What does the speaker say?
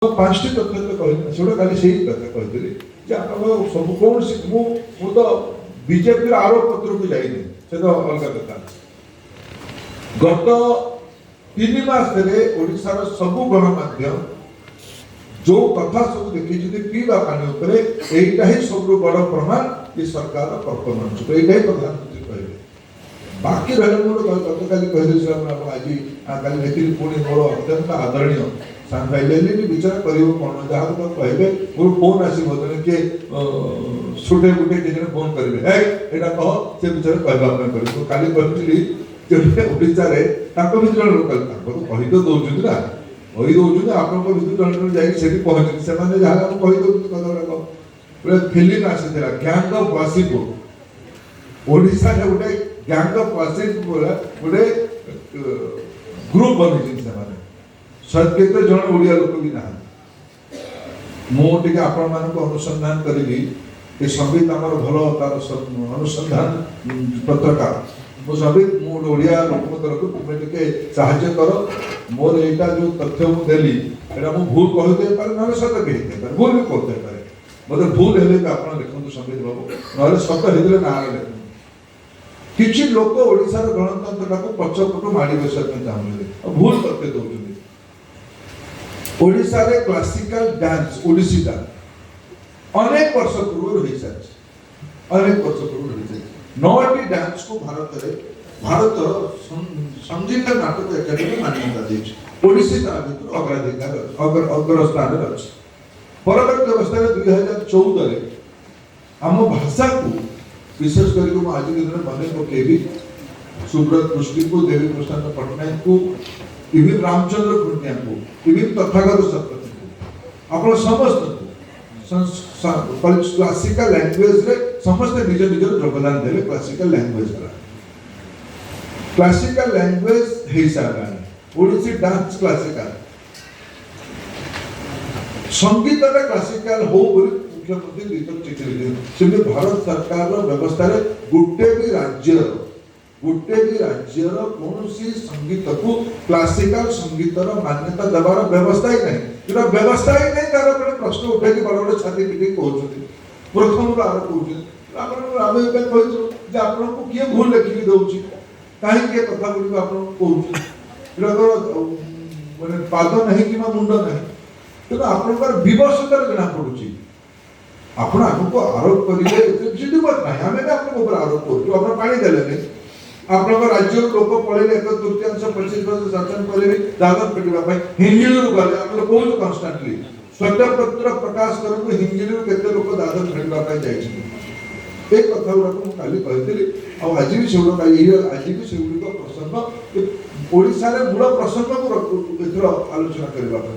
ପାଞ୍ଚଟି ତଥ୍ୟ ତ କହିଲି ସେଗୁଡ଼ା କାଲି ସେଇ କଥା କହିଥିଲି ଯେ ଆପଣଙ୍କ ସବୁ କୌଣସି ମୁଁ ତ ବିଜେପିର ଆରୋପ ପତ୍ରକୁ ଯାଇନି, ସେ ତ ଅଲଗା କଥା। ଗତ 3 ମାସରେ ଓଡ଼ିଶାର ସବୁ ଗଣମାଧ୍ୟମ ଯୋଉ କଥା ସବୁ ଦେଖିଛନ୍ତି ପିଇବା ପାଣି ଉପରେ, ଏଇଟା ହିଁ ସବୁଠୁ ବଡ଼ ପ୍ରମାଣ ଏ ସରକାର ପରଫର୍ମାନ୍ସ ଉପରେ। ଏଇଟା ହିଁ ପ୍ରଧାନମନ୍ତ୍ରୀ କହିଲେ। ବାକି ରହିଲା ମୁଁ ଗତକାଲି କହିଦେଇଛି ଆଜି କାଲି ଦେଖିଲି ପୁଣି ମୋର ଅତ୍ୟନ୍ତ ଆଦରଣୀୟ ସାଂବାଦିକ ବିଚାର କରିବ କ'ଣ ଯାହାକୁ ତ କହିବେ ମୋର ଫୋନ୍ ଆସିବ କିଏ ଛୋଟେ ଗୋଟେ କିଏ ଫୋନ୍ କରିବେ ଏଇଟା କହ ସେ ବିଷୟରେ କହିବା ପାଇଁ କରିବେ। ମୁଁ କାଲି କହିଥିଲି ଯେ ଓଡ଼ିଶାରେ ତାଙ୍କ ଭିତରେ ଜଣେ ଲୋକ ତାଙ୍କ ତ କହି ତ ଦେଉଛନ୍ତି ନା, କହି ଦେଉଛନ୍ତି ଆପଣଙ୍କ ଭିତରୁ ଜଣେ ଜଣେ ଯାଇକି ସେଠି ପହଞ୍ଚୁଛନ୍ତି, ସେମାନେ ଯାହା ଆମେ କହି ଦେଉଛନ୍ତି କଥା ଗୁଡ଼ାକ। ଗୋଟେ ଫିଲ୍ମ ଆସିଥିଲା ଗ୍ୟାଙ୍ଗ ଅଫ୍ ୱାସିପୁର, ଓଡ଼ିଶାରେ ଗୋଟେ ଗ୍ୟାଙ୍ଗ ଅଫ୍ ୱାସିପୁର ଗୋଟେ ଗ୍ରୁପ ବନେଇଛନ୍ତି ସେମାନେ, କେତେ ଜଣ ଓଡ଼ିଆ ଲୋକ ବି ନାହାନ୍ତି। ମୁଁ ଟିକେ ଆପଣମାନଙ୍କୁ ଅନୁସନ୍ଧାନ କରିବି ଏ ସଙ୍ଗୀତ ଆମର ଭଲ ତାର ଅନୁସନ୍ଧାନ ପତ୍ରକାର ମୁଁ ସଙ୍ଗୀତ ମୁଁ ଗୋଟେ ଓଡ଼ିଆ ଲୋକଙ୍କ ତରଫରୁ ତୁମେ ଟିକେ ସାହାଯ୍ୟ କର। ମୋର ଏଇଟା ଯେଉଁ ତଥ୍ୟ ମୁଁ ଦେଲି ଏଇଟା ମୁଁ ଭୁଲ କହିଦେଇପାରେ, ନହେଲେ ସତ କହିଦେଇପାରେ, ଭୁଲ ବି କହିଦେଇପାରେ। ମୋତେ ଭୁଲ ହେଲେ ବି ଆପଣ ଲେଖନ୍ତୁ ସଙ୍ଗୀତ ବାବୁ, ନହେଲେ ସତ ହେଇଥିଲେ ନାଁରେ ଲେଖନ୍ତୁ। କିଛି ଲୋକ ଓଡ଼ିଶାର ଗଣତନ୍ତ୍ରଟାକୁ ପଛପଟୁ ମାଡ଼ି ବସିବା ପାଇଁ ଚାହୁଁଛନ୍ତି ଆଉ ଭୁଲ ତଥ୍ୟ ଦେଉଛନ୍ତି। ଓଡ଼ିଶାରେ କ୍ଲାସିକାଲ ଡ୍ୟାନ୍ସ ଓଡ଼ିଶୀଟା ଅନେକ ବର୍ଷ ପୂର୍ବରୁ ହୋଇସାରିଛି, ଅନେକ ବର୍ଷ ପୂର୍ବରୁ ହୋଇସାରିଛି। 9ଟି ଡ୍ୟାନ୍ସକୁ ଭାରତର ସଙ୍ଗୀତ ନାଟକ ଏକାଡେମୀ ମାନ୍ୟତା ଦେଇଛି। ଓଡ଼ିଶୀ ତା ଭିତରୁ ଅଗ୍ରସ୍ଥାନରେ ଅଛି। ପରବର୍ତ୍ତୀ ଅବସ୍ଥାରେ 2014ରେ ଆମ ଭାଷାକୁ ବିଶେଷ କରିକି ମୁଁ ଆଜି ଦିନରେ ମନେ ପକେଇବି ସୁବ୍ରତ ପୃଷ୍ଟିକୁ, ଦେବୀ ପ୍ରସାଦ ପଟ୍ଟନାୟକଙ୍କୁ, ଇଭିନ୍ ରାମଚନ୍ଦ୍ର ଖୁଣ୍ଟିଆଙ୍କୁ, ଇଭିନ୍ ତଥାଗତ ଶତପଥୀଙ୍କୁ, ଆପଣ ସମସ୍ତଙ୍କୁ କ୍ଲାସିକାଲ ଲାଙ୍ଗୁଏଜରେ ସମସ୍ତେ ନିଜ ନିଜର ଯୋଗଦାନ ଦେଲେ। କ୍ଲାସିକାଲ ଲାଙ୍ଗୁଏଜ ହେଇସାରିଲାଣି, ଓଡ଼ିଶୀ ଡାନ୍ସ କ୍ଲାସିକାଲ, ସଙ୍ଗୀତଟା କ୍ଲାସିକାଲ ହଉ ବୋଲି ମୁଖ୍ୟମନ୍ତ୍ରୀ ଦୁଇଥର ଚିଠି ଲେଖିଛନ୍ତି। ସେମିତି ଭାରତ ସରକାରର ବ୍ୟବସ୍ଥାରେ ଗୋଟେ ବି ରାଜ୍ୟର କୌଣସି ସଙ୍ଗୀତକୁ କ୍ଲାସିକାଲ ସଙ୍ଗୀତର ମାନ୍ୟତା ଦେବାର ବ୍ୟବସ୍ଥା ହିଁ ନାହିଁ। ଯୋଉଟା ବ୍ୟବସ୍ଥା ହିଁ ନାହିଁ ତାର ଗୋଟେ ପ୍ରଶ୍ନ ଉଠେଇକି ବଡ଼ ବଡ଼ ଛାତି ପିଟିକି କହୁଛନ୍ତି, ପ୍ରଥମରୁ ଆରମ୍ଭ କରୁଛନ୍ତି। ଆମେ ଏବେ କହିଛୁ ଯେ ଆପଣଙ୍କୁ କିଏ ଭୁଲ ଲେଖିକି ଦେଉଛି, କାହିଁକି ଏ କଥା ଗୁଡ଼ିକ ଆପଣଙ୍କୁ କହୁଛନ୍ତି, ଏଗୁଡ଼ାକ ମାନେ ପାଦ ନାହିଁ କିମ୍ବା ମୁଣ୍ଡ ନାହିଁ। ତେଣୁ ଆପଣଙ୍କର ବିବଶତାରେ ଜଣା ପଡୁଛି। ଆପଣ ଆମକୁ ଆରୋପ କରିବେ ନାହିଁ, ଆମେ ବି ଆପଣଙ୍କ ଉପରେ ଆରୋପ କରୁଛୁ। ଆପଣ ପାଣି ଦେଲେନି, ଆପଣଙ୍କ ରାଜ୍ୟରୁ ଲୋକ ପଳେଇଲେ 1/3 25% ଶାସନ କଲେନି ଦାଦନ ପିଟିବା ପାଇଁ। ହିଞ୍ଜିଳିରୁ ଗଲେ ଆମେ କହୁଛୁ କନଷ୍ଟାଣ୍ଟଲି ସତ୍ୟପତ୍ର ପ୍ରକାଶ କରନ୍ତୁ ହିଞ୍ଜିଳିରୁ କେତେ ଲୋକ ଦାଦନ ପିଟିବା ପାଇଁ ଯାଇଛନ୍ତି। ଏ କଥା ଗୁଡ଼ାକ ମୁଁ କାଲି କହିଥିଲି ଆଉ ଆଜି ବି ସେଗୁଡ଼ିକ ପ୍ରସଙ୍ଗ ଓଡ଼ିଶାରେ ମୂଳ ପ୍ରସଙ୍ଗକୁ ଏଥର ଆଲୋଚନା କରିବା ପାଇଁ